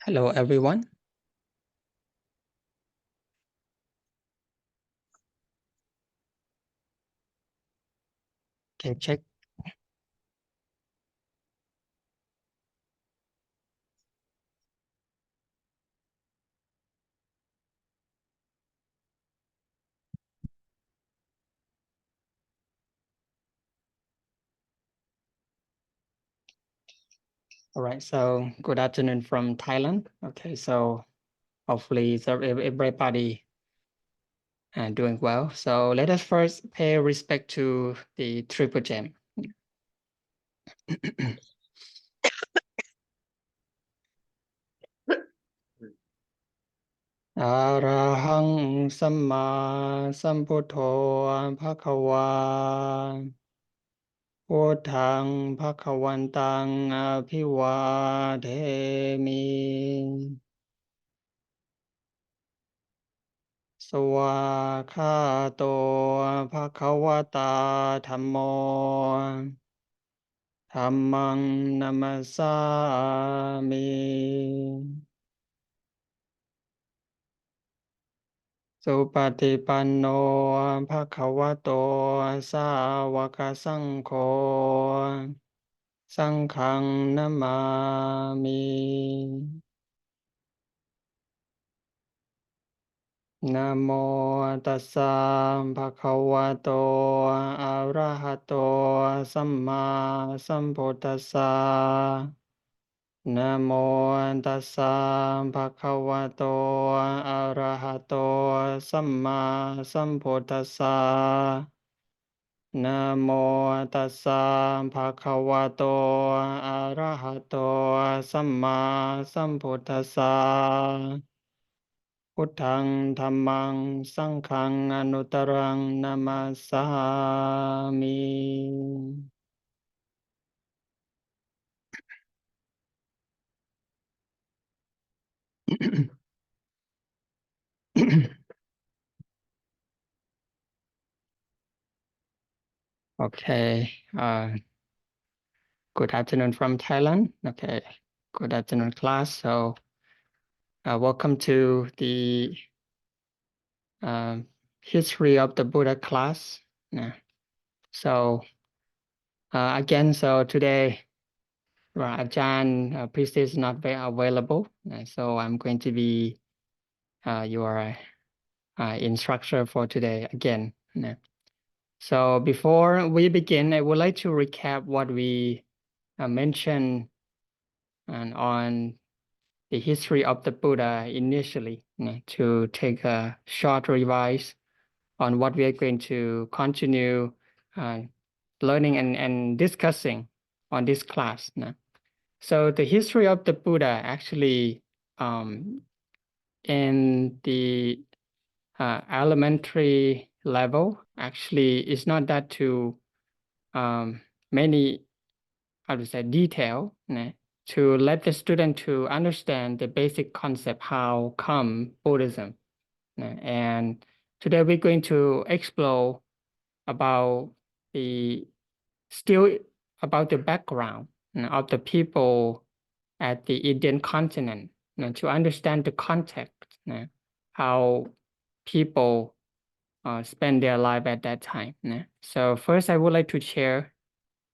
Hello, everyone. Okay, check. All right, so good afternoon from Thailand. Okay, so hopefully everybody doing well. So let us first pay respect to the triple gem. Arahang Samma Sambuddho Bhagava Buddhaṃ Bhagavantem Abhivademi สวากขาโตภะคะวะตาธัมโมธัมมังนัมสสามิสุปฏิปันโนภะคะวะโตสาวกสังโฆสังฆังนะมามิ นะโมตัสสะภะคะวะโตอะระหะโตสัมมาสัมพุทธัสสะนะโมตัสสะภะคะวะโตอะระหะโตสัมมาสัมพุทธัสสะนะโมตัสสะภะคะวะโตอะระหะโตสัมมาสัมพุทธัสสะ พุทธังธัมมังสังฆังอนุตตรังนามัสสามิ Okay, good afternoon from Thailand. Okay, good afternoon, class. So, welcome to the History of the Buddha class. Yeah. So, again, so today, Ajahn Priest is not very available. So, I'm going to be your instructor for today again. Yeah. So before we begin, I would like to recap what we mentioned on the history of the Buddha initially, to take a short revise on what we are going to continue learning and discussing on this class. So the history of the Buddha actually in the elementary level actually is not that too many, how to say, detail to let the student to understand the basic concept how come Buddhism. And today we're going to explore about the background of the people at the Indian continent, to understand the context, how people spend their life at that time. So first, I would like to share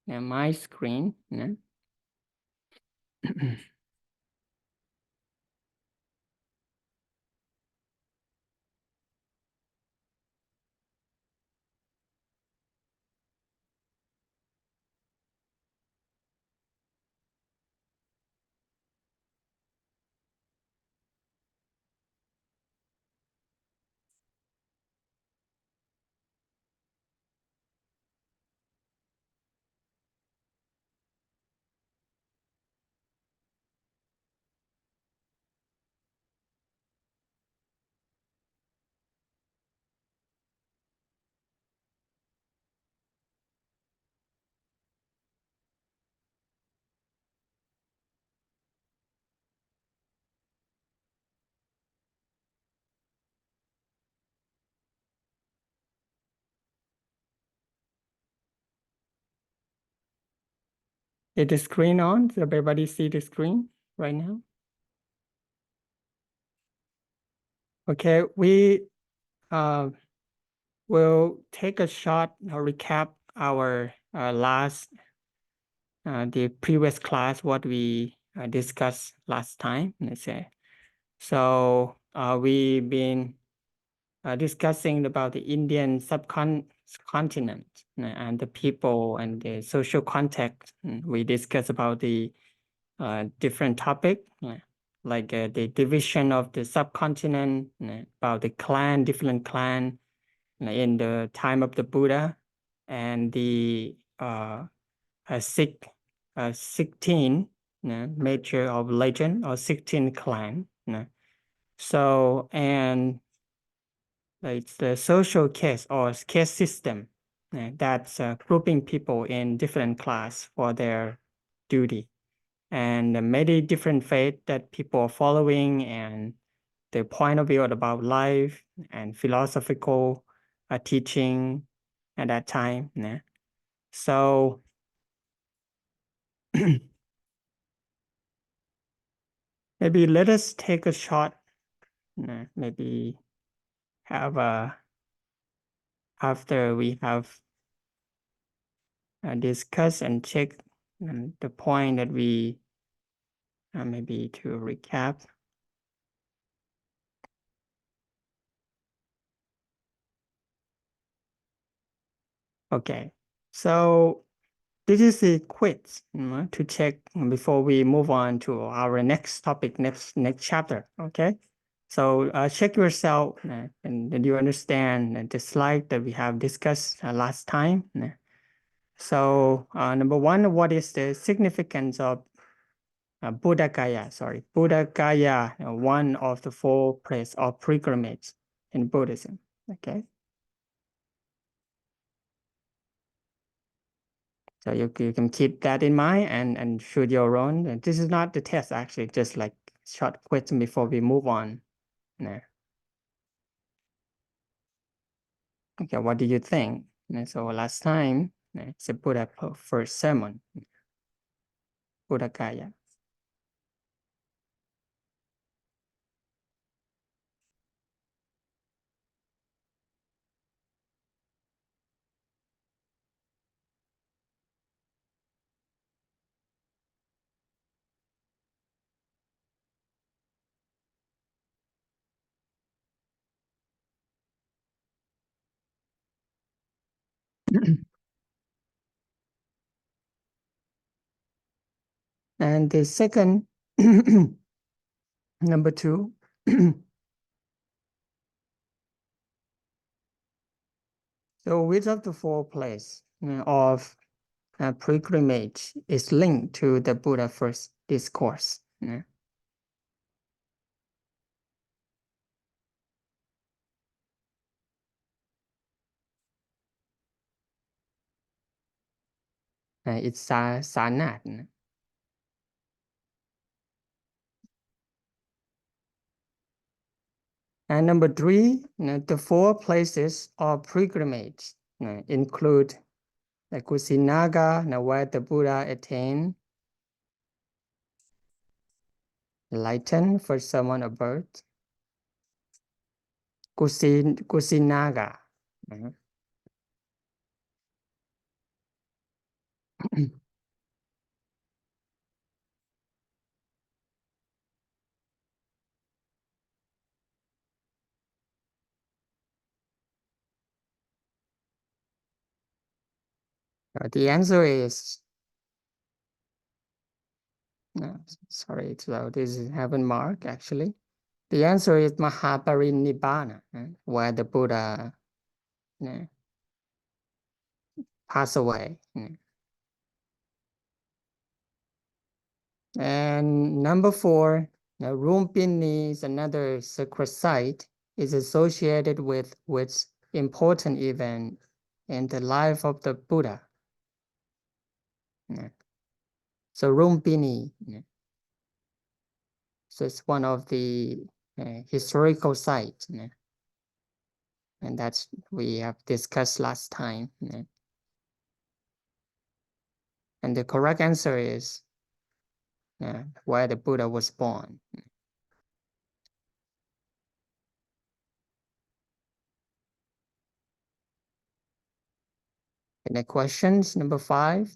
my screen. Is the screen on? Does everybody see the screen right now? Okay, we will take a short recap our last the previous class, what we discussed last time. Let's say. So we've been discussing about the Indian subcontinent and the people and the social context. We discussed about the different topic, like the division of the subcontinent, about the clan, different clan in the time of the Buddha, and the 16 major of legend or 16 clan. So, and it's the social case or case system that's grouping people in different class for their duty, and many different faith that people are following, and their point of view about life and philosophical teaching at that time. So maybe let us take a shot, maybe have a, after we have discussed and checked the point that we maybe to recap. Okay, so this is the quiz to check before we move on to our next topic, next chapter. Okay, so check yourself and you understand the slide that we have discussed last time. So number one, what is the significance of Buddha Gaya? Sorry, Buddha Gaya, one of the 4 places of pilgrimage in Buddhism. Okay. So you can keep that in mind and shoot your own. And this is not the test, actually, just like short question before we move on. Okay, what do you think? So last time, it's a Buddha first sermon, Buddha Gaya. And the second, number 2, so which of the 4 places of pilgrimage is linked to the Buddha first discourse? It's Sanat. And number 3, the 4 places of pilgrimage include the Kusinaga, where the Buddha attained enlightened first sermon of birth. Kusinaga. The answer is, sorry, so this is heaven mark actually. The answer is Mahaparinibbana, where the Buddha passed away. And number 4, Lumpini is another sacred site, is associated with which important event in the life of the Buddha. So Lumpini, so it's one of the historical sites, and that's we have discussed last time. And the correct answer is where the Buddha was born. And the questions number 5.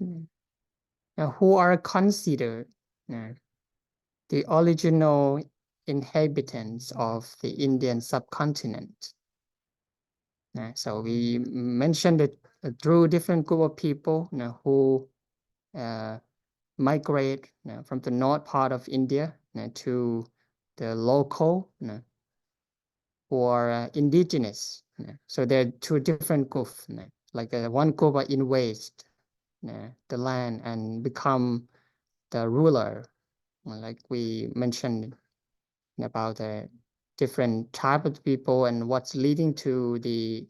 Who are considered the original inhabitants of the Indian subcontinent? So we mentioned it through different group of people who migrate from the north part of India to the local who are indigenous. So there are two different groups. Like one group are invade the land and become the ruler, like we mentioned about the different type of people and what's leading to the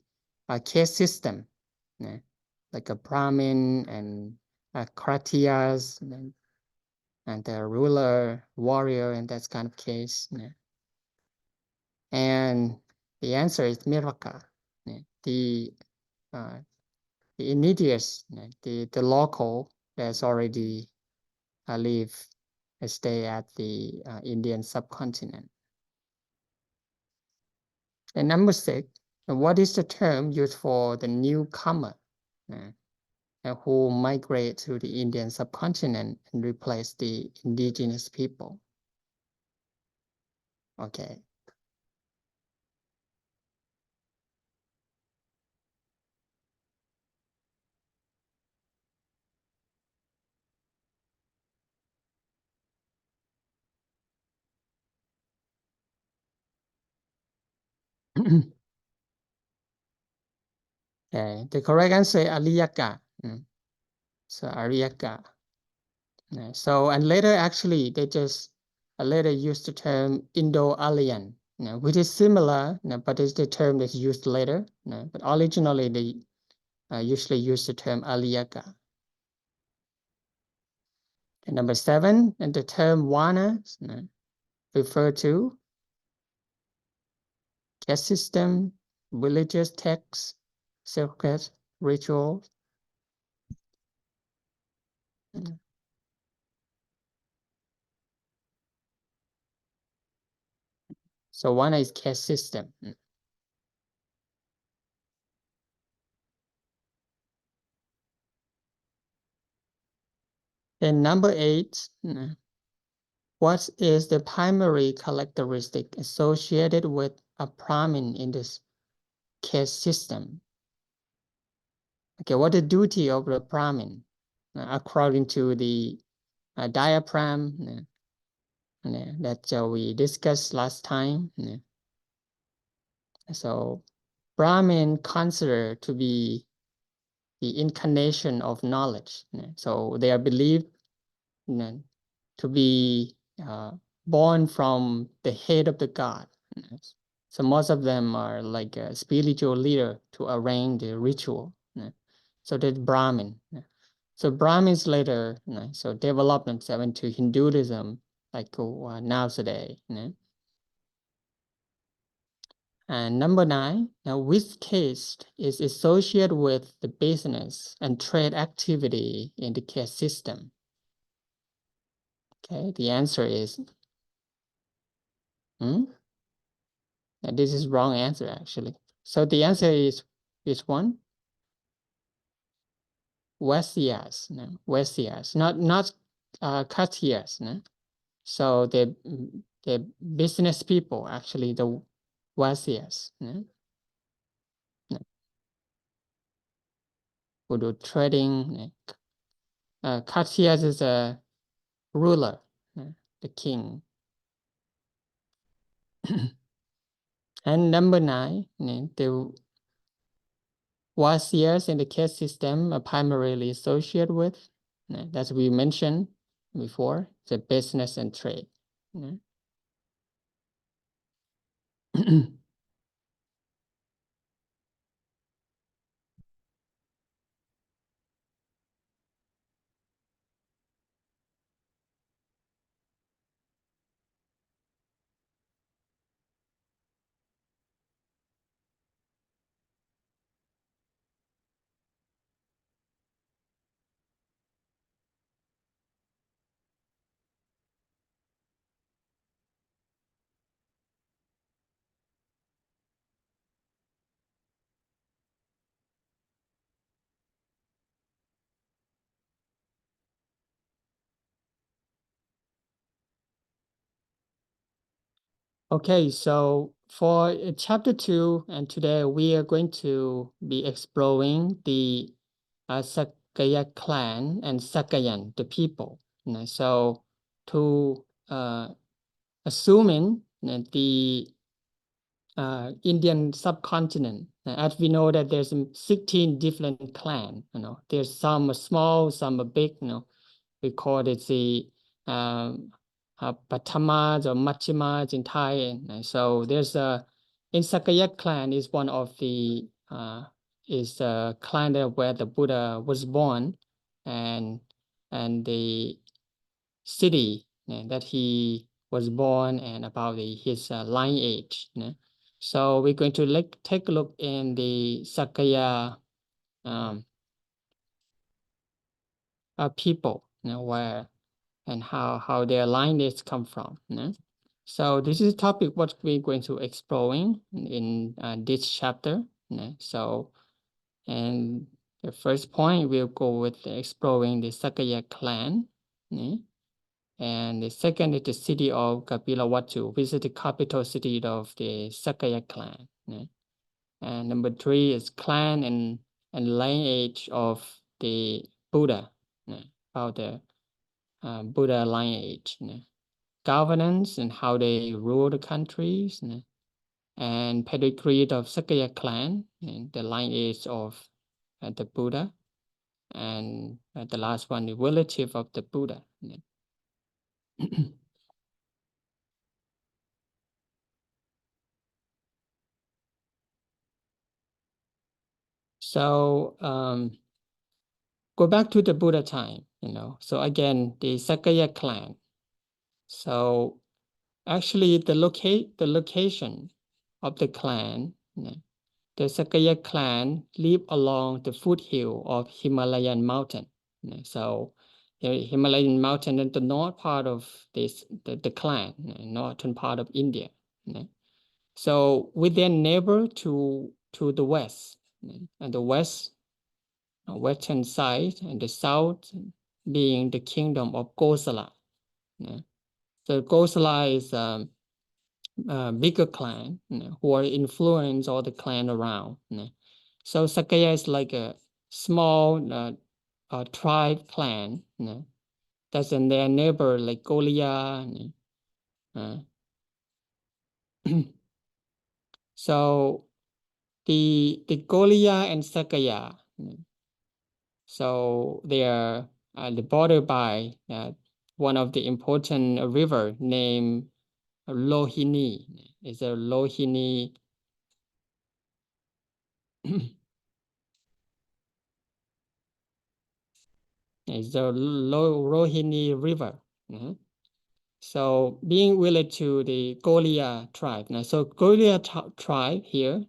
caste system, like a Brahmin and Kratiyas and the ruler, warrior, and that kind of case. And the answer is Miraka. The indigenous, the local that's already live, stay at the Indian subcontinent. And number 6, what is the term used for the newcomer who migrate to the Indian subcontinent and replace the indigenous people? Okay. Okay, the correct answer is Aliyaka. So Ariyaka. So, and later actually they just later used the term Indo-Aryan, which is similar, but it's the term that's used later. But originally they usually use the term Aliyaka. And number 7, and the term Wana refer to caste system, religious texts, sacred rituals. So one is caste system. And number 8, what is the primary characteristic associated with a Brahmin in this caste system? Okay, what is the duty of the Brahmin according to the diagram that we discussed last time? So Brahmin considered to be the incarnation of knowledge. So they are believed to be born from the head of the god. So most of them are like a spiritual leader to arrange the ritual. So that's Brahmin. So Brahmins later so developed themselves into Hinduism, like now today. And number 9, now which caste is associated with the business and trade activity in the caste system? Okay, the answer is, and this is wrong answer actually. So the answer is which one? Westias, Westias, not Katias. So the business people actually the Westias. Who do trading. Katias is a ruler, the king. And number 9, the Wasias in the caste system are primarily associated with, as we mentioned before, the business and trade. Okay, so for chapter 2, and today we are going to be exploring the Sakaya clan and Sakayan, the people. So to assuming that the Indian subcontinent, as we know that there's 16 different clans, there's some are small, some are big, we call it the Patamas or Machimas in Thai. And so there's in Sakaya clan is one of the is a clan where the Buddha was born, and the city that he was born, and about his lineage. So we're going to take a look in the Sakaya people, where and how their lineage come from. So this is a topic what we're going to exploring in this chapter. So, and the first point we'll go with exploring the Sakaya clan. And the second is the city of Kapilavatthu, which is the capital city of the Sakaya clan. And number 3 is clan and lineage of the Buddha, about the Buddha lineage, governance and how they rule the countries, and pedigree of Sakaya clan, and the lineage of the Buddha, and the last one, the relative of the Buddha. So go back to the Buddha time, So again, the Sakaya clan. So actually, the location of the clan, the Sakaya clan live along the foothill of Himalayan mountain. So the Himalayan mountain is the north part of the clan, northern part of India. So with their neighbor to the west, and the western side, and the south being the kingdom of Kosala. So Kosala is bigger clan, who are influence all the clan around. So Sakaya is like a small tribe clan. That's in their neighbor like Golia. So the Golia and Sakaya, so they are the border by one of the important river named Lohini. It's a Lohini. It's the Rohini River. So being related to the Golia tribe. So Golia tribe here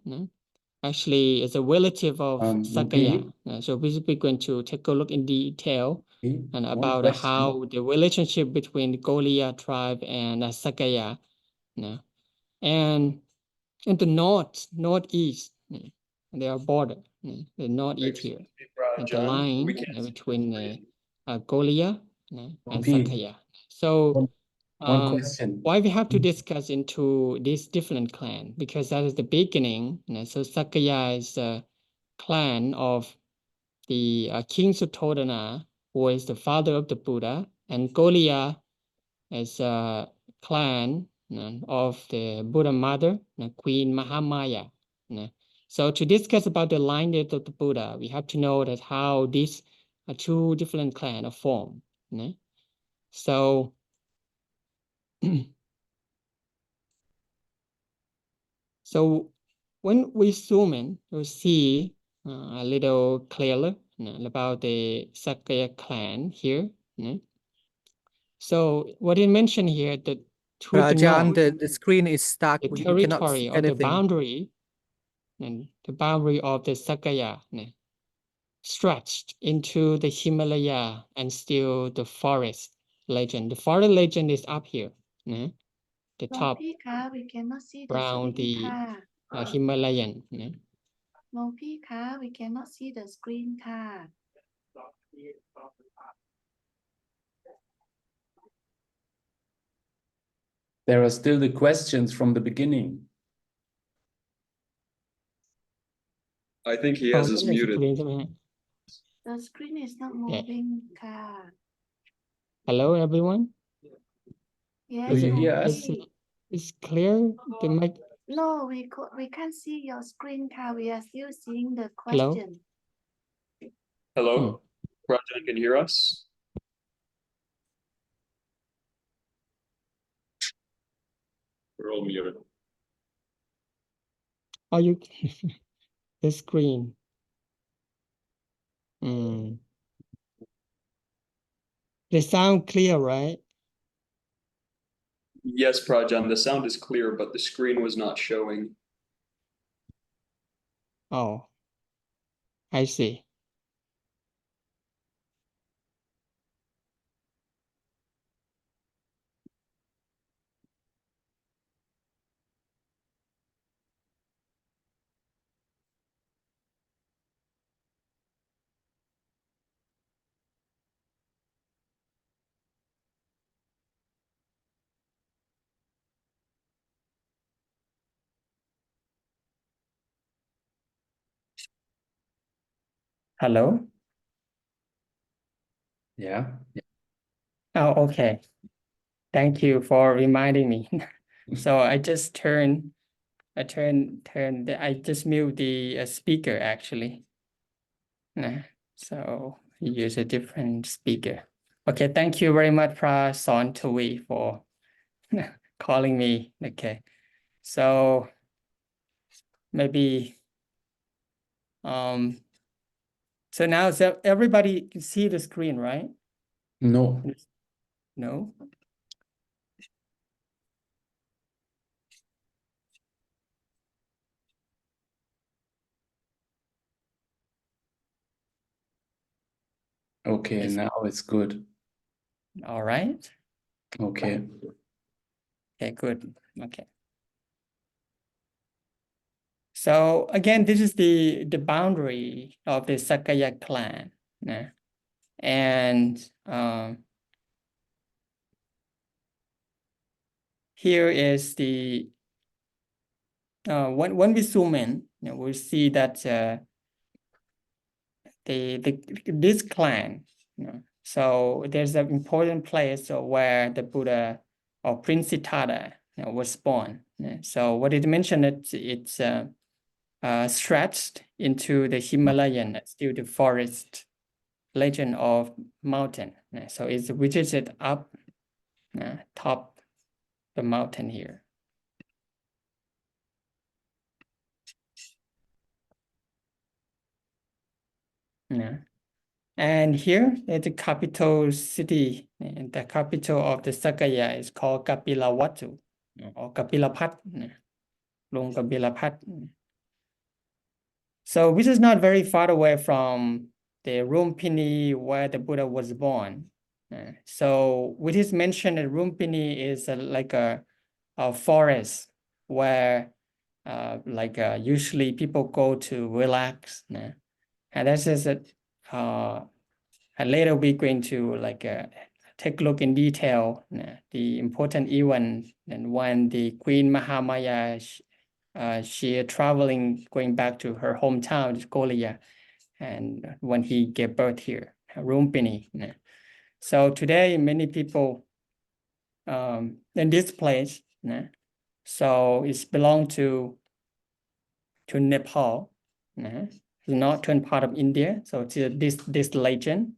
actually is a relative of Sakaya. So we're going to take a look in detail and about how the relationship between the Golia tribe and Sakaya. And in the northeast, there are border, the northeast here, and the line between Golia and Sakaya. So one question. why we have to discuss into this different clan? Because that is the beginning. So Sakaya is a clan of the King Suttodana, who is the father of the Buddha, and Golia is a clan of the Buddha mother, Queen Mahamaya. So to discuss about the lineage of the Buddha, we have to know that how these two different clans are formed. So so when we zoom in, you'll see a little clearer about the Sakaya clan here. So what he mentioned here, that to the north, the screen is stuck. the You cannot territory see or the anything. boundary, and the boundary of the Sakaya stretched into the Himalaya and still the forest legend. The forest legend is up here, the top we cannot see the around screen the Himalayan. we cannot see the screen ค่ะ There are still the questions from the beginning. I think he has us ไม่ได้ muted. screen ใช่ไหมฮะ The screen is not moving ค่ะ Hello everyone Yes, Do you hear us? okay. is clear the mic No, we can't see your screen ค่ะ We are still seeing the Hello? question. Hello? Hmm. Rajan can hear us? We're all muted. are you the screen the sound clear right Yes, Prajan, the sound is clear, but the screen was not showing. oh I see hello Yeah. oh okay thank you for reminding me so I just turn I just mute the speaker actually so use a different speaker okay thank you very much Prason Tui for calling me okay so maybe so now so everybody can see the screen right No. no Okay, Yes. now it's good. all right Okay. okay good okay so again this is the boundary of the Sakaya clan and here is the when we zoom in we see that this clan so there's an important place where the Buddha or Prince Siddhartha was born so what it mentioned it's stretched into the Himalayan still the forest legend of mountain so it's which is it up top the mountain here and here is the capital city and the capital of the Sakaya is called Kapilavatthu or Kapilaphat Lung Kapilaphat so which is not very far away from the Lumpini where the Buddha was born so which is mentioned that Lumpini is like a forest where usually people go to relax and this is and later we're going to take a look in detail the important event and when the Queen Mahamaya she traveling going back to her hometown Kolia and when he gave birth here Lumpini so today many people in this place so it's belong to Nepal the northern part of India so it's this legend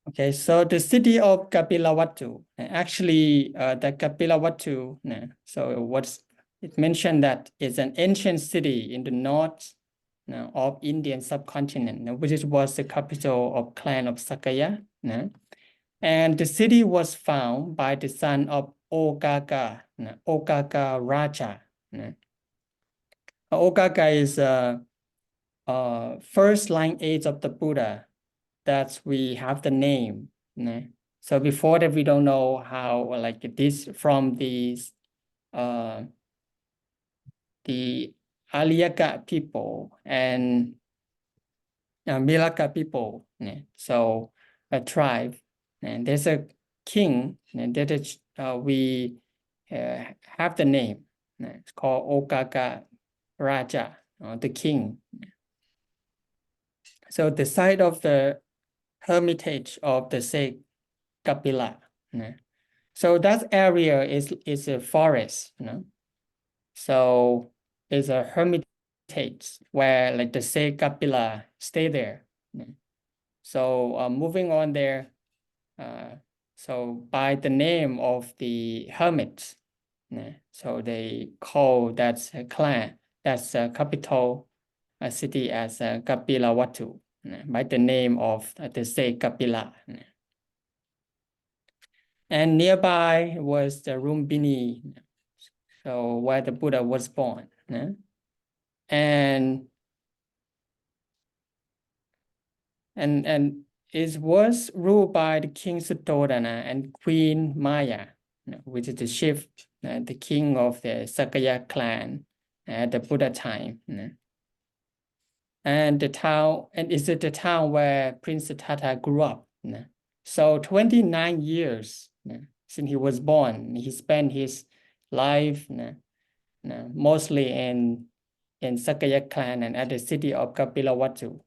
okay so the city of Kapilavatthu actually the Kapilavatthu so what's it mentioned that it's an ancient city in the north of Indian subcontinent which was the capital of clan of Sakaya and the city was found by the son of Okaka Raja Okaka is first lineage of the Buddha that we have the name so before that we don't know how like this from these the Aliyaka people and Milaka people so tribe, and there's a king, and that is, we have the name. It's called Okaka Raja, the king. So the site of the hermitage of the saint Kapila. So that area is a forest, So it's a hermitage where like the saint Kapila stay there. So moving on there, so by the name of the hermits, so they call that clan, that's a capital city as Kapilawatu, by the name of the saint Kapila. And nearby was the Lumbini, so where the Buddha was born. And it was ruled by the King Suddhodana and Queen Maya, which is the chief, the king of the Sakaya clan at the Buddha time. And the town, and is it the town where Prince Siddhartha grew up? So 29 years since he was born, he spent his life mostly in Sakaya clan and at the city of Kapilawatu.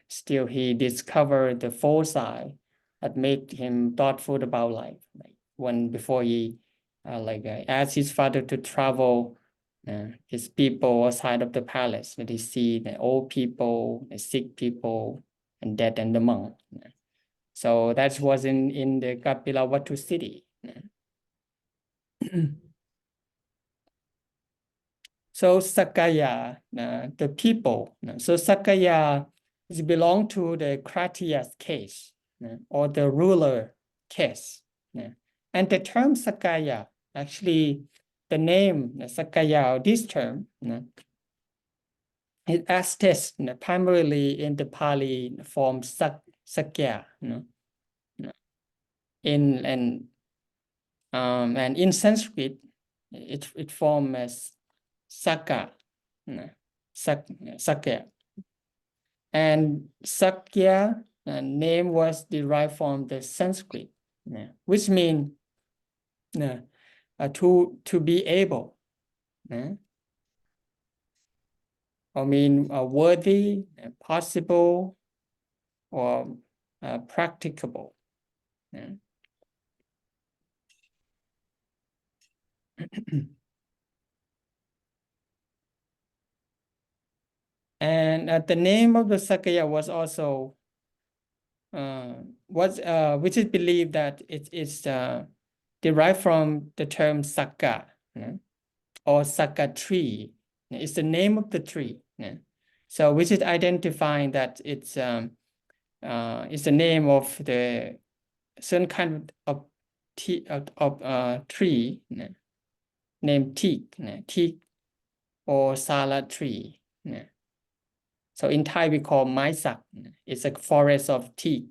Still, he discovered the foresight that made him thoughtful about life. When before he asked his father to travel his people outside of the palace, that he see the old people, the sick people, and dead and the monk. So that was in the Kapilawatu city. So Sakaya, the people. So Sakaya belong to the Kratiya's case or the ruler case. And the term Sakaya, actually, the name Sakaya, this term, it attested primarily in the Pali form Sakya. And in Sanskrit, it forms as Saka, Sakya. And Sakya name was derived from the Sanskrit, which means to be able, or mean worthy, possible, or practicable. And the name of the Sakya was also which is believed that it's derived from the term Saka or Saka tree. It's the name of the tree. So which is identifying that it's the name of the certain kind of tree named teak or sala tree. So in Thai we call Maisak. It's a forest of teak.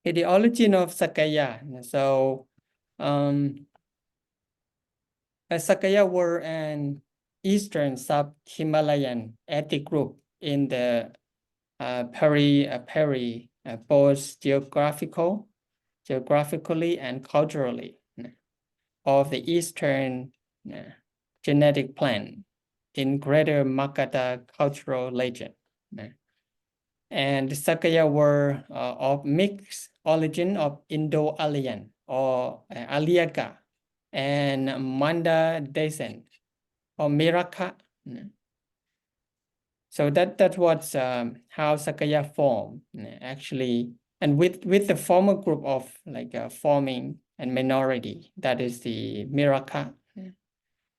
The origin of Sakaya. So Sakaya were an eastern sub-Himalayan ethnic group in the both geographically and culturally of the eastern genetic plan in greater Makata cultural legend. And the Sakaya were of mixed origin of Indo-Aryan or Aliaga and Manda descent or Miraka. So that was how Sakaya formed actually, and with the former group of forming and minority, that is the Miraka.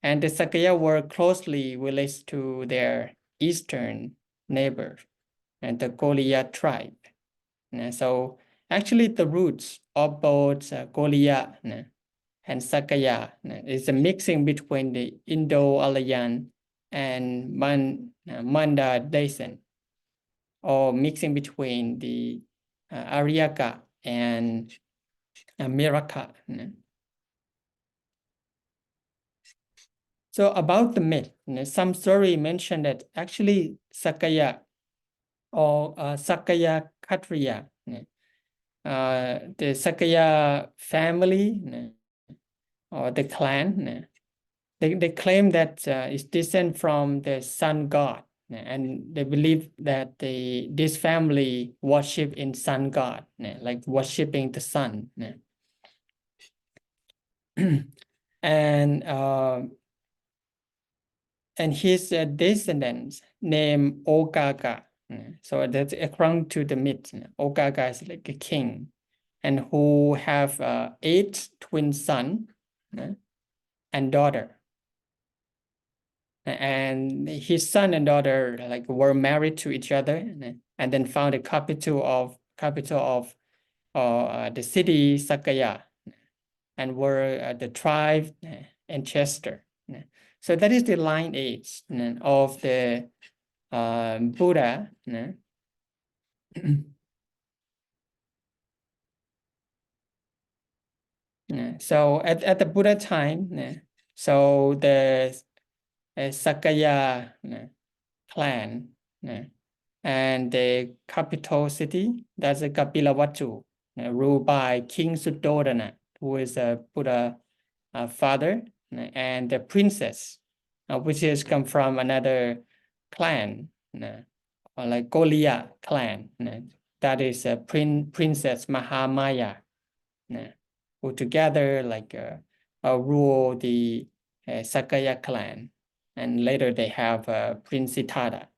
And the Sakaya were closely related to their eastern neighbors and the Goliya tribe. So actually the roots of both Goliya and Sakaya is a mixing between the Indo-Aryan and Manda Daisen, or mixing between the Aryaka and Miraka. So about the myth, some story mentioned that actually Sakaya or Sakaya Kshatriya, the Sakaya family or the clan, they claim that it's descent from the sun god, and they believe that this family worship in sun god, like worshiping the sun. And his descendants named Ogaga. So that's according to the myth. Ogaga is like a king, and who have 8 twin sons and daughter. And his son and daughter like were married to each other, and then found a capital of the city Sakaya, and were the tribe and Chester. So that is the lineage of the Buddha. So at the Buddha time, so the Sakaya clan and the capital city, that's a Kapilavatthu, ruled by King Suddhodana, who is a Buddha father, and the princess, which is come from another clan, or like Goliya clan, that is Princess Mahamaya, who together like rule the Sakaya clan, and later they have Prince Siddhartha.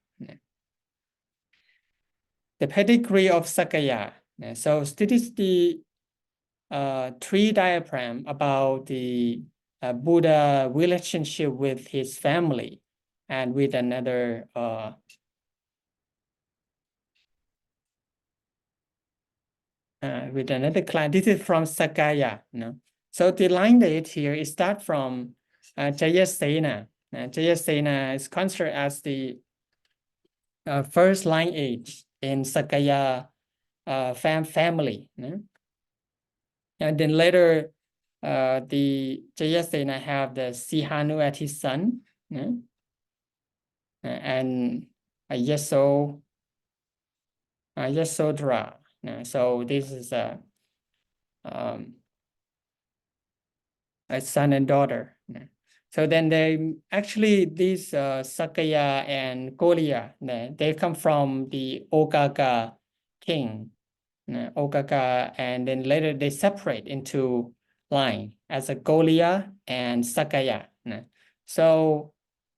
The pedigree of Sakaya. So this is the 3 diagram about the Buddha relationship with his family and with another clan. This is from Sakaya. So the lineage here is start from Jayasena. Jayasena is considered as the first lineage in Sakaya family. And then later, the Jayasena have the Sihanu as his son, and Yasodhara. So this is a son and daughter. So then these Sakaya and Goliya, they come from the Ogaga king. Ogaga, and then later they separate into line as a Goliya and Sakaya. So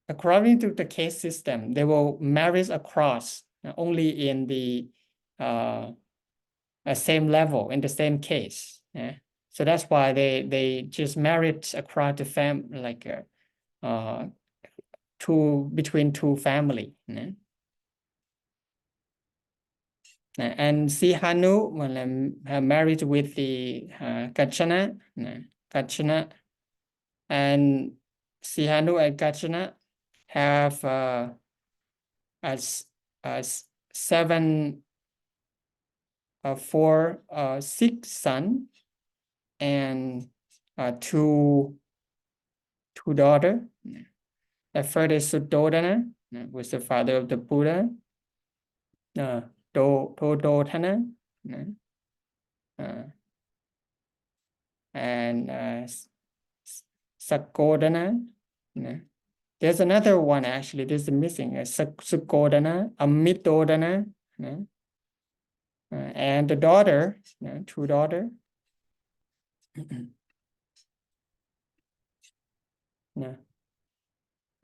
according to the caste system, they will marry across only in the same level, in the same case. So that's why they just married across the like between 2 family. And Sihanu married with the Kachana, and Sihanu and Kachana have 6 sons and 2 daughters. The first is Suddhodana, was the father of the Buddha. Dodotana, and Sakodana. There's another one actually. There's a missing Sukodana, Amitodana, and the daughter, 2 daughters.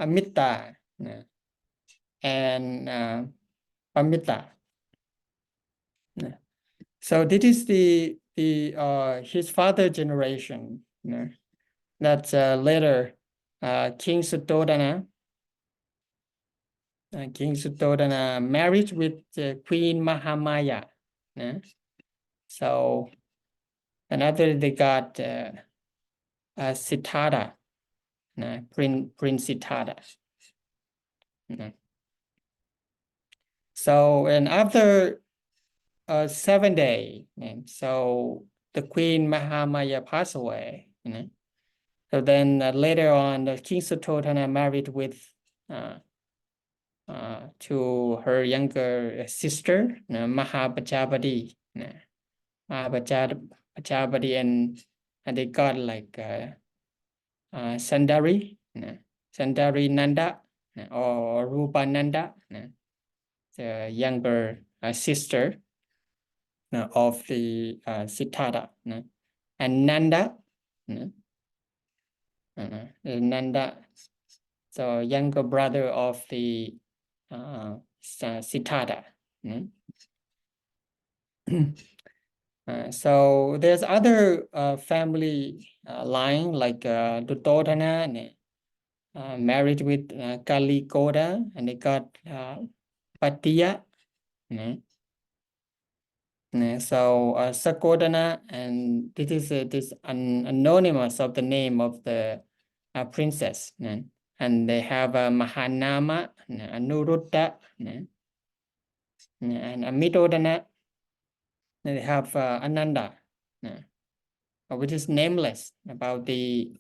Amita and Amita. So this is the his father generation. That's later King Suddhodana. King Suddhodana married with Queen Mahamaya. So another they got Siddhartha, Prince Siddhartha. So, and after 7 days, so the Queen Mahamaya passed away. So then later on, the King Suttotana married with to her younger sister, Mahapajapati. Mahapajapati, and they got like Sandari, Sandari Nanda, or Rupananda, the younger sister of the Siddhartha, and Nanda, Nanda, so younger brother of the Siddhartha. So there's other family line like Duttodhana, married with Kali Koda, and they got Patiya. So Sakodana, and this is this anonymous of the name of the princess, and they have Mahanama, Anuruddha, and Amidodana. They have Ananda, which is nameless about the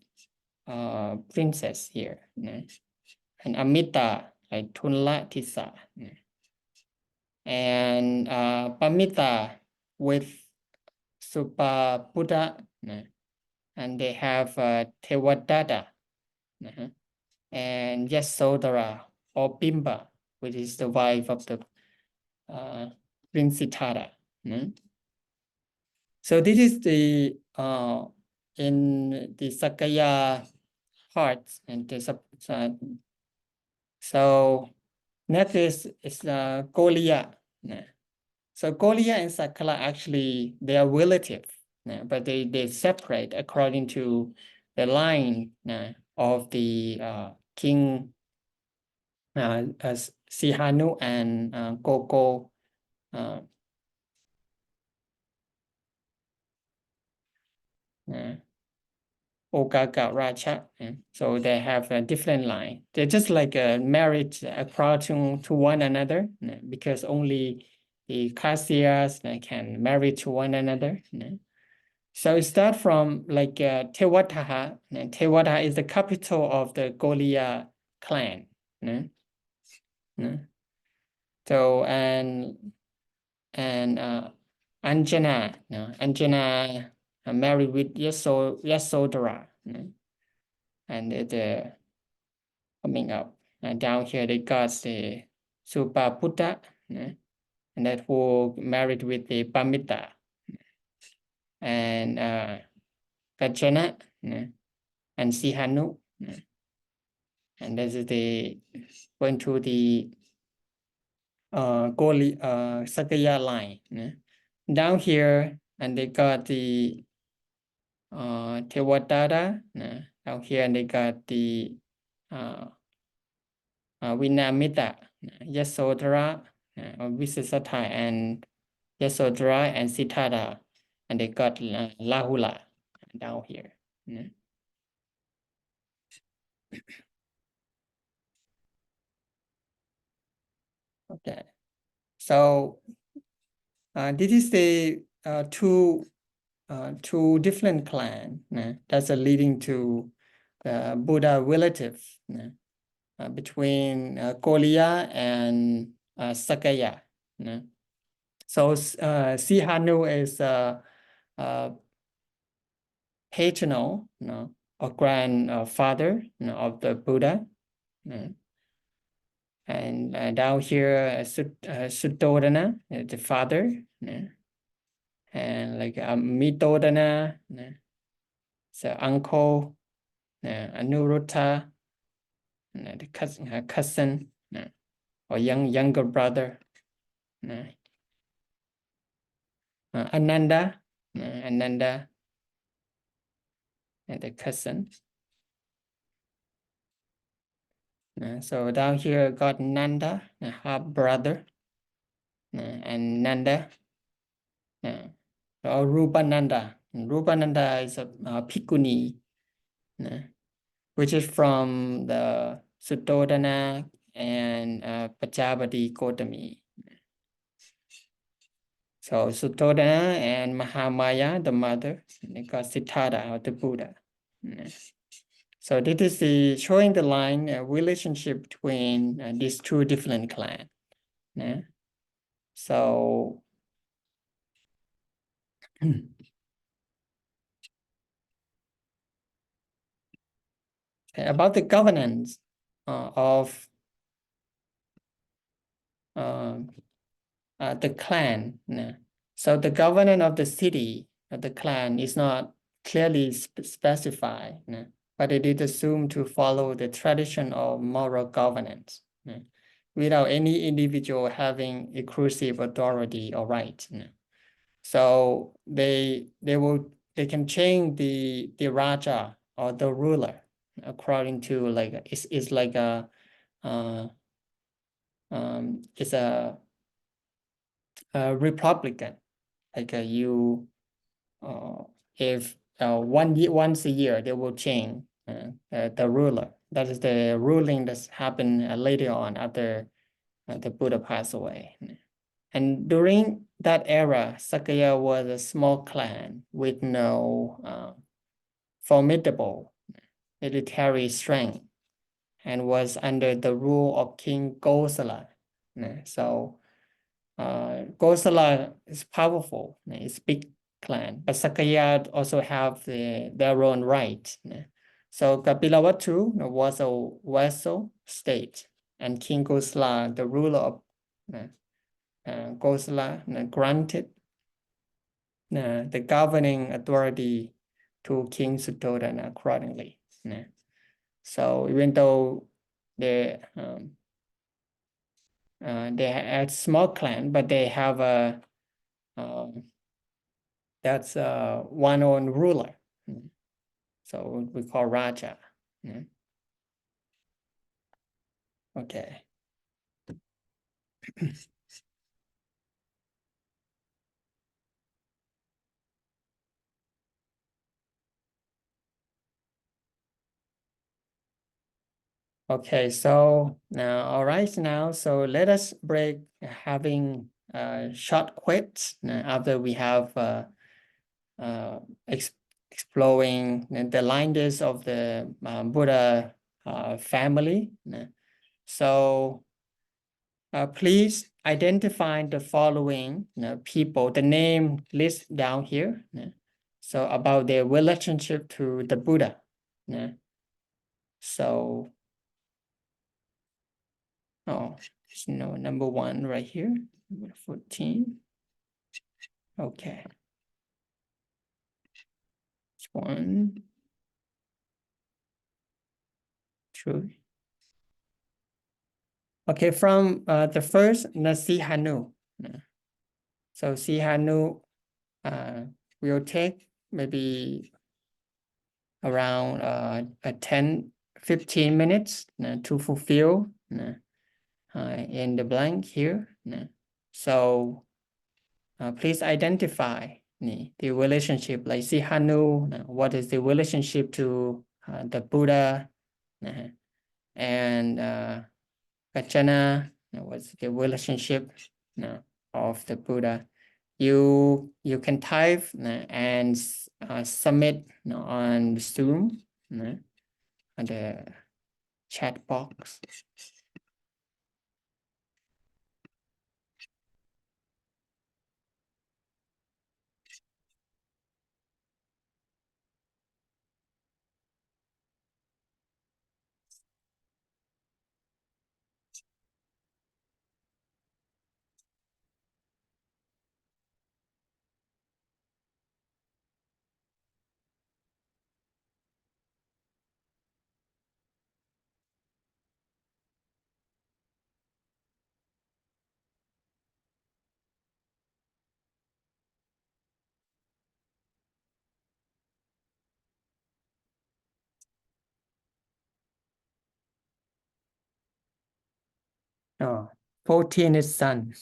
princess here, and Amita, like Tunla Tisa, and Pamita with HistoryOfBuddha, and they have Tewadatta, and Yasodhara or Bimba, which is the wife of the Prince Siddhartha. So this is the in the Sakaya parts, and the so next is Goliya. So Goliya and Sakala actually they are relative, but they separate according to the line of the King Sihanu and Koko. Ogaga Raja, so they have a different line. They're just like married according to one another, because only the Kasyas can marry to one another. So it starts from like Tewataha. Tewataha is the capital of the Goliya clan. So and Anjana, Anjana married with Yasodhara, and the coming up down here they got the Subhaputa, and that who married with the Pamita, and Kajana, and Sihanu, and this is the going to the Sakaya line. Down here, and they got the Tewadatta, down here, and they got the Vinamita, Yasodhara, Visasatha, and Yasodhara and Siddhartha, and they got Lahula down here. Okay, so this is the two different clans that's leading to Buddha relative between Goliya and Sakaya. So Sihanu is paternal, or grandfather of the Buddha. And down here, Suttodhana, the father, and like Mitodhana, so uncle, Anuruddha, the cousin, or younger brother, Ananda, Ananda, and the cousin. So down here got Nanda, half brother, and Nanda, or Rupananda. Rupananda is a Bhikkhuni, which is from the Suttodhana and Pajapati Gotami. So Suttodana and Mahamaya, the mother, they got Siddhartha or the Buddha. So this is the showing the line relationship between these two different clans. So about the governance of the clan. So the governance of the city, the clan, is not clearly specified, but it is assumed to follow the tradition of moral governance without any individual having exclusive authority or right. So they can change the Raja or the ruler according to like it's like a it's a Republican, like you if once a year they will change the ruler. That is the ruling that's happened later on after the Buddha passed away. And during that era, Sakya was a small clan with no formidable military strength and was under the rule of King Kosala. So Kosala is powerful, it's big clan, but Sakya also have their own right. So Kapilavatthu was a vassal state, and King Kosala, the ruler of Kosala, granted the governing authority to King Suttodana accordingly. So even though they are a small clan, but they have a that's one own ruler. So we call Raja. Okay. Okay, so now, all right, now, so let us break having short quits after we have exploring the lineage of the Buddha family. So please identify the following people, the name list down here. So about their relationship to the Buddha. So, oh, there's no number 1 right here, number 14. Okay. It's 1, 2. Okay, from the first, Nasihanu. So Sihanu will take maybe around 10-15 minutes to fulfill in the blank here. So please identify the relationship, like Sihanu, what is the relationship to the Buddha, and Gacchana, what's the relationship of the Buddha. You can type and submit on Zoom on the chat box. Oh, 14 is sun.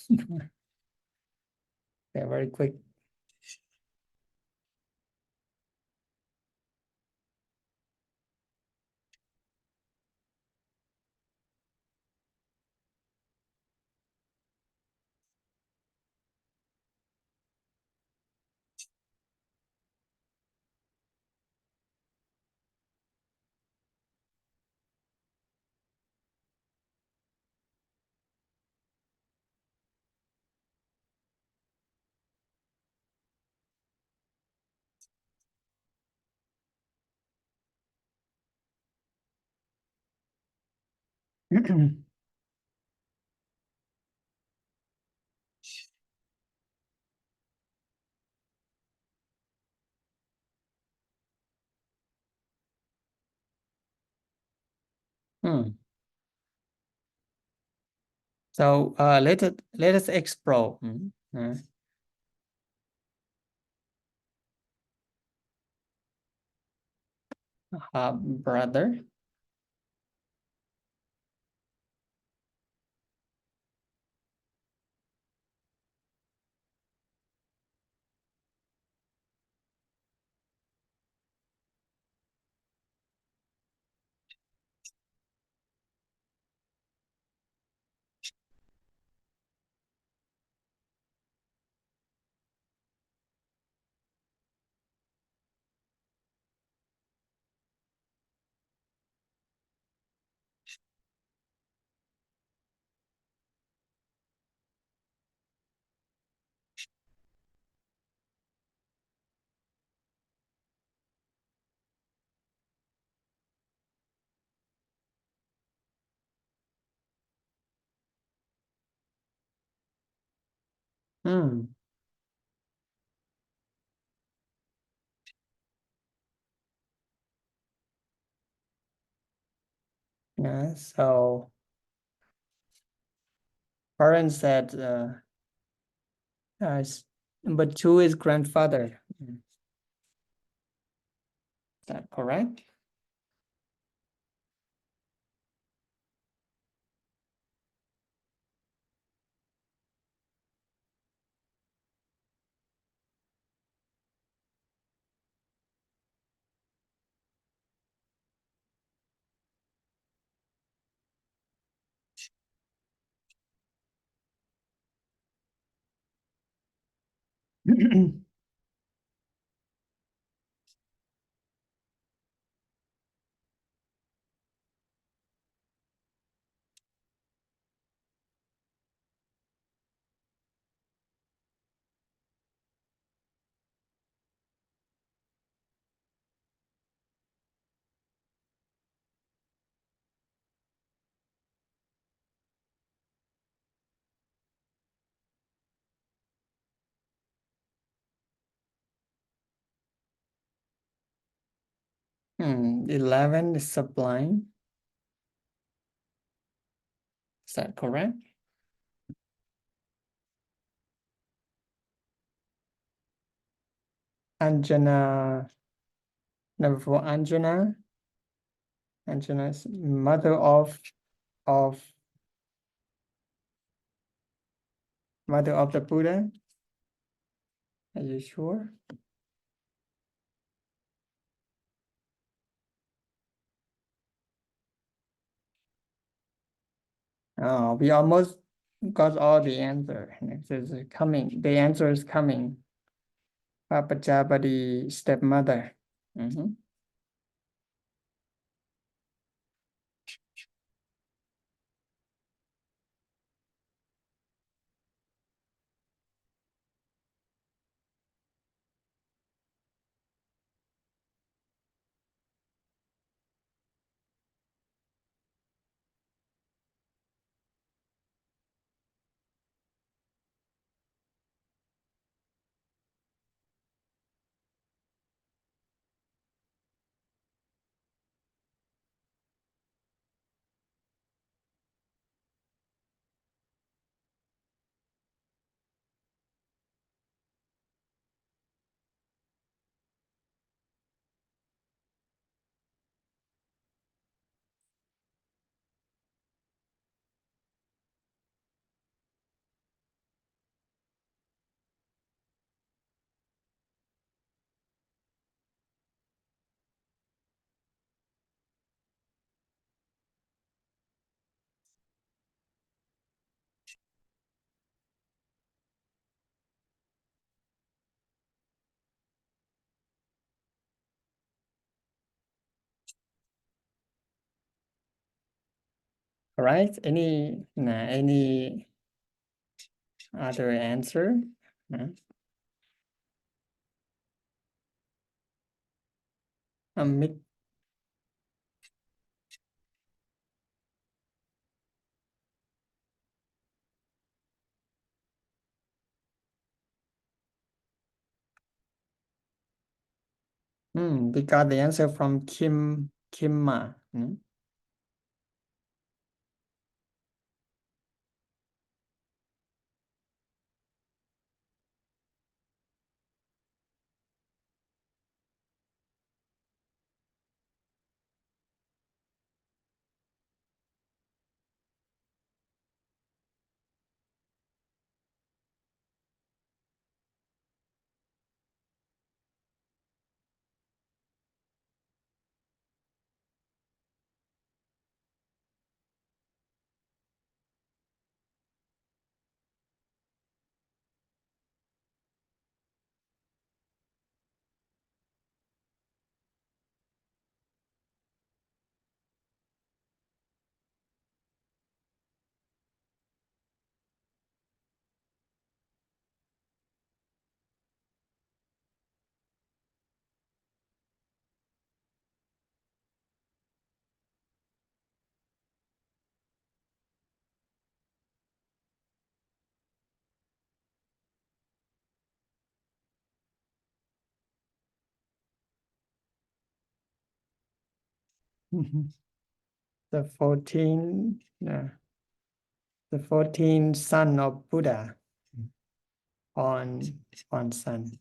They're very quick. So let us explore. Brother. Yeah, so parents said number 2 is grandfather. Is that correct? Hmm. 11 is sublime. Is that correct? Anjana, number 4, Anjana. Anjana is mother of the Buddha. Are you sure? Oh, we almost got all the answer. Next is coming. The answer is coming. Papachapati, stepmother. All right. Any other answer? We got the answer from Kim Ma. The 14 son of Buddha on sun.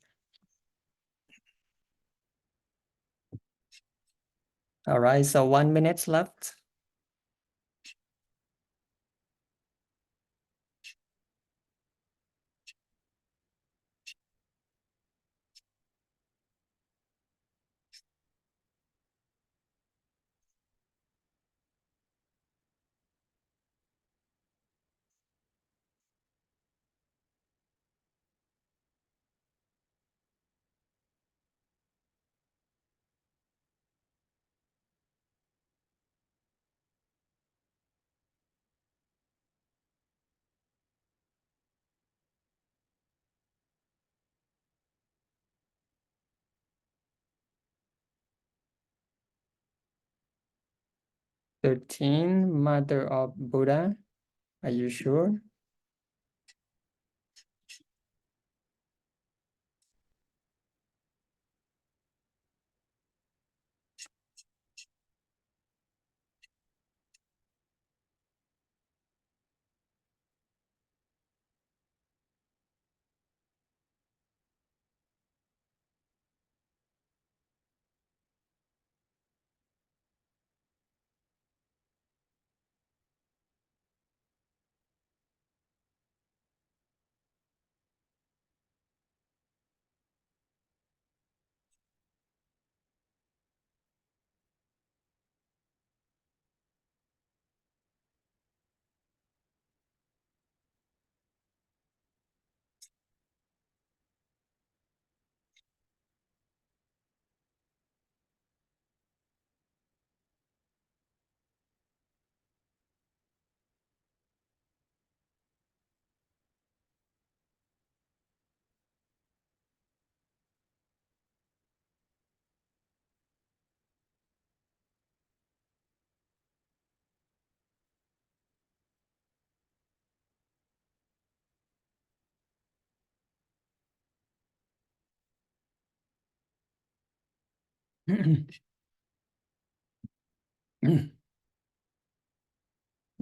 All right, so 1 minute left. Mother of Buddha. Are you sure?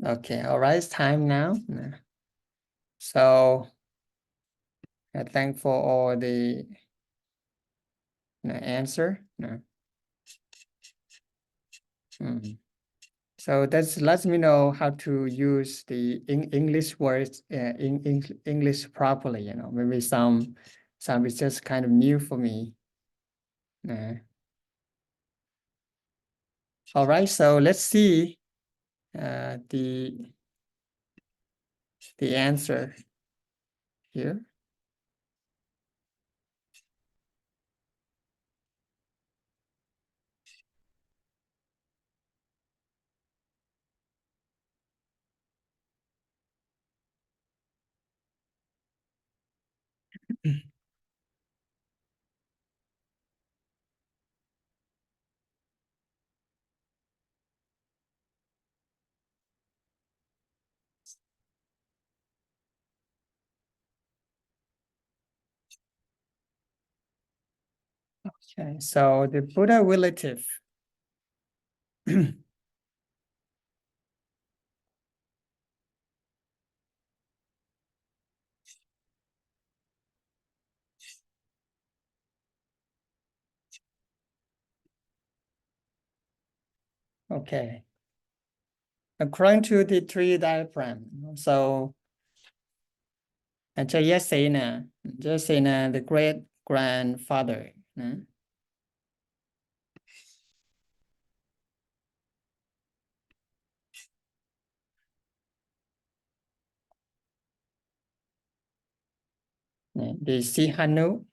Okay, all right, it's time now. So I thank for all the answer. So that's lets me know how to use the English words in English properly. Maybe some is just kind of new for me. All right, so let's see the answer here. Okay, so the Buddha relative. Okay. According to the tree diagram, so Jayasena, the great grandfather. The Sihanu,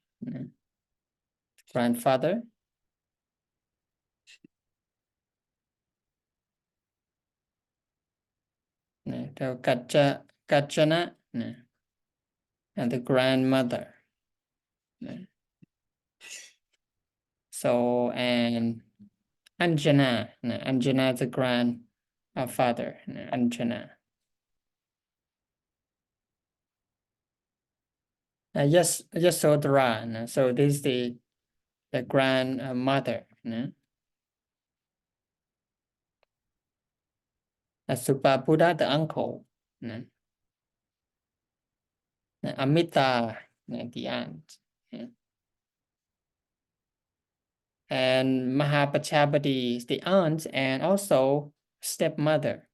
grandfather. The Kachana, and the grandmother. So, and Anjana, Anjana the grandfather, Anjana. Yes, Yasodhara. So this is the grandmother. Buddha, the uncle. Amita, the aunt. And Mahapachabadi is the aunt and also stepmother.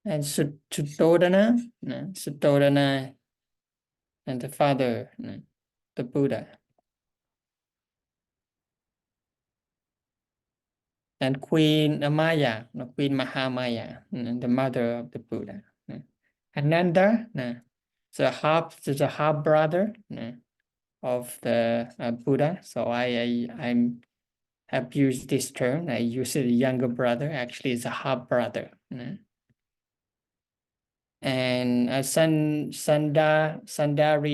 And Suddhodana, and the father, the Buddha. And Queen Maya, Queen Mahamaya, the mother of the Buddha. Ananda, the half brother of the Buddha. So I have used this term. I use it younger brother. Actually, it's a half brother. And Sandari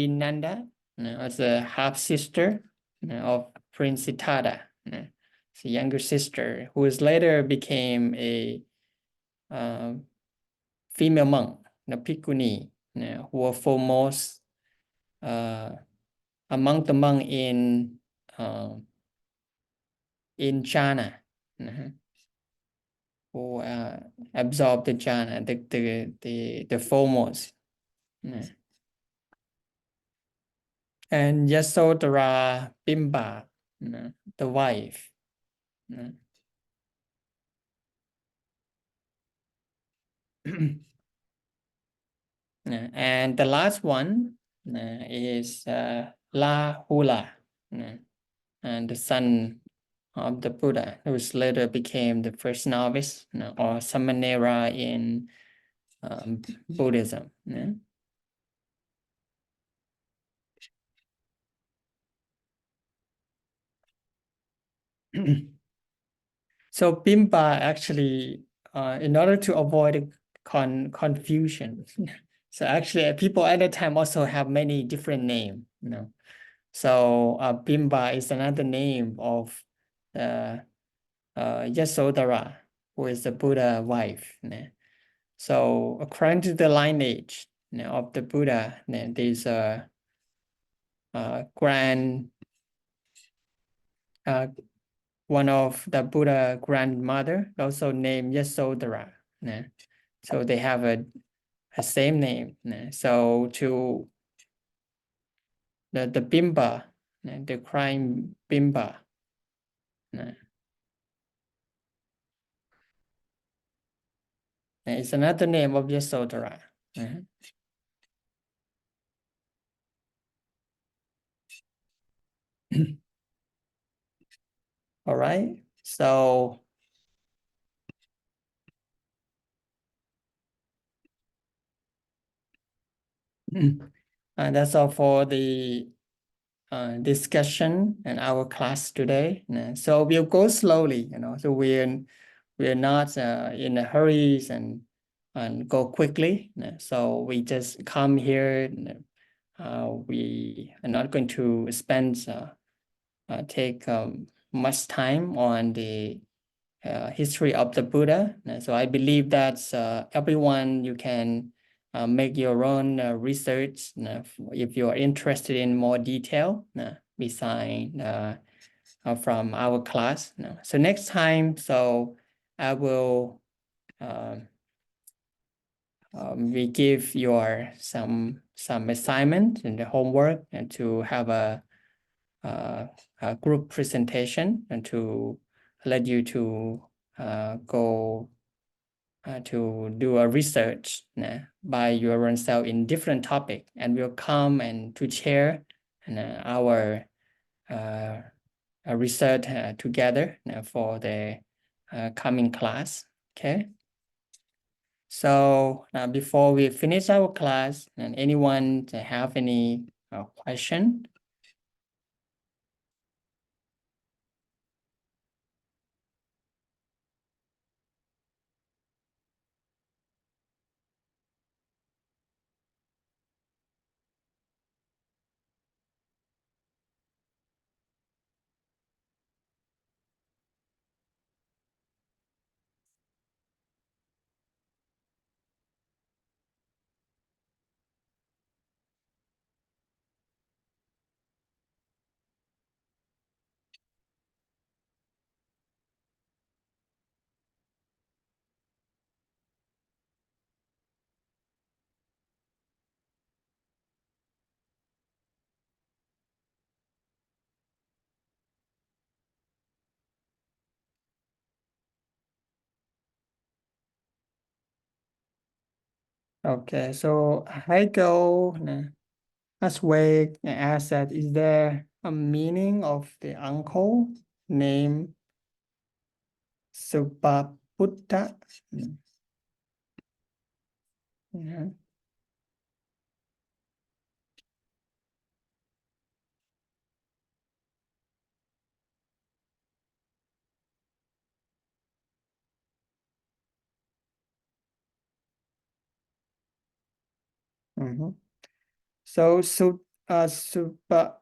Nanda was a half sister of Prince Siddhartha. It's a younger sister who was later became a female monk, Bhikkhuni, who were foremost among the monks in China, who absorbed the jhana, the foremost. And Yasodhara Bimba, the wife. And the last one is Lahula, and the son of the Buddha, who later became the first novice or Samanera in Buddhism. So Bimba actually, in order to avoid confusion, so actually people at the time also have many different names, So Bimba is another name of Yasodhara, who is the Buddha wife. So according to the lineage of the Buddha, there's a one of the Buddha grandmother also named Yasodhara. So they have a same name. So to the Bimba, the crying Bimba. It's another name of Yasodhara. All right, so and that's all for the discussion in our class today. So we'll go slowly, so we're not in a hurry and go quickly. So we just come here. We are not going to spend take much time on the history of the Buddha. So I believe that everyone, you can make your own research if you are interested in more detail beside from our class. So next time, so I will we give your some assignment and the homework and to have a group presentation and to let you to go to do a research by your own self in different topic, and we'll come and to share our research together for the coming class. Okay. So before we finish our class, and anyone have any question? Okay, so Heiko as way asked that, is there a meaning of the uncle named Subhabuddha? Yeah. So Subhabuddha.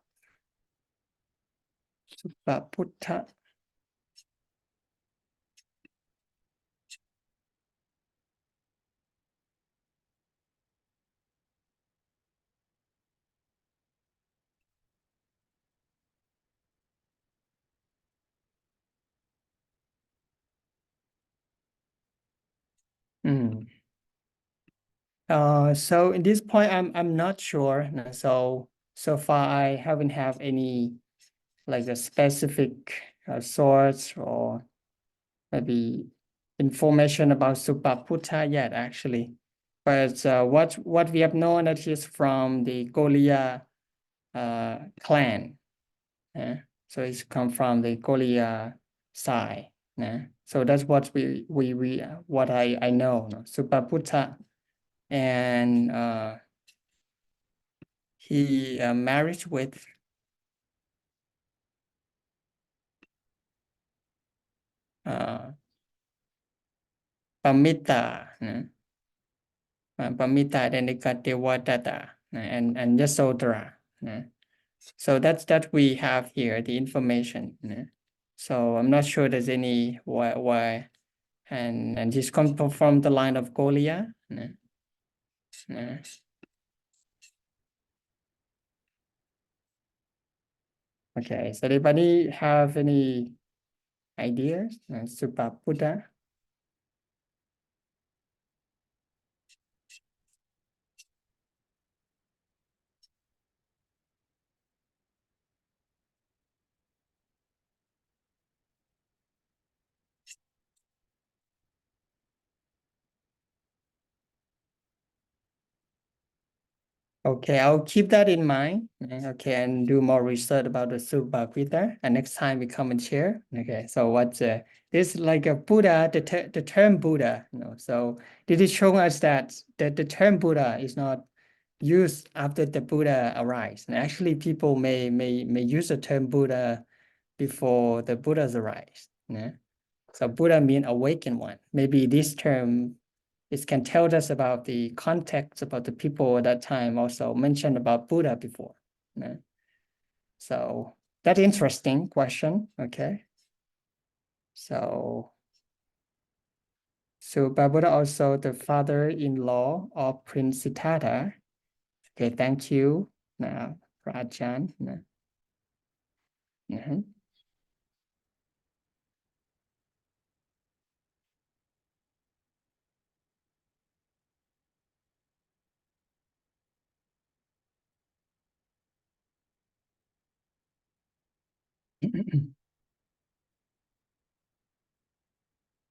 So in this point, I'm not sure. So far I haven't have any like a specific source or maybe information about Subhabuddha yet, actually. But what we have known that he's from the Golia clan. So he's come from the Golia side. So that's what we what I know. Subhabuddha, and he married with Pamita, Pamita, then they got Devadatta and Yasodhara. So that we have here the information. So I'm not sure there's any why and he's come from the line of Golia. Okay, so anybody have any ideas? Subhabuddha? Okay, I'll keep that in mind. Okay, and do more research about the Subhabuddha. And next time we come and share. Okay, so what's this like a Buddha, the term Buddha? So did it show us that the term Buddha is not used after the Buddha arrives? And actually, people may use the term Buddha before the Buddha's arrives. So Buddha means awakened one. Maybe this term it can tell us about the context about the people at that time also mentioned about Buddha before. So that's interesting question. Okay. So So Buddha also the father-in-law of Prince Siddhartha. Okay, thank you. Now, Rajan.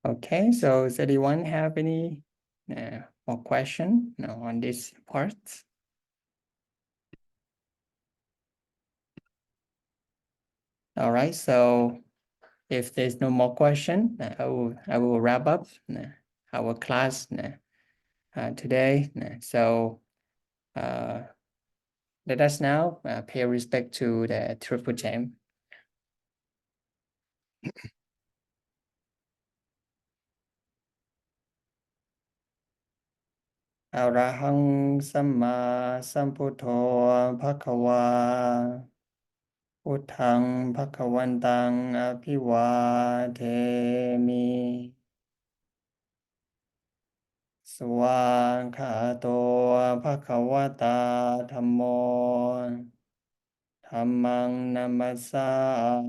Okay, so does anyone have any more question on this part? All right, so if there's no more question, I will wrap up our class today. So let us now pay respect to the Triple Gem. Arahang Samma Sambuddho Bhagava Uttang Bhagavantang Abhivademi Swakhato Bhagavata Dhammo Dhammang Namasami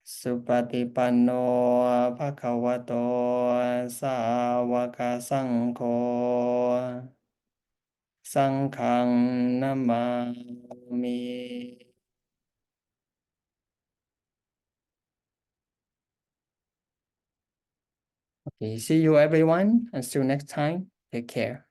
Supatipanno Bhagavato Sāvaka Saṅkho Sanghang Namami. Okay, see you everyone. Until next time, take care.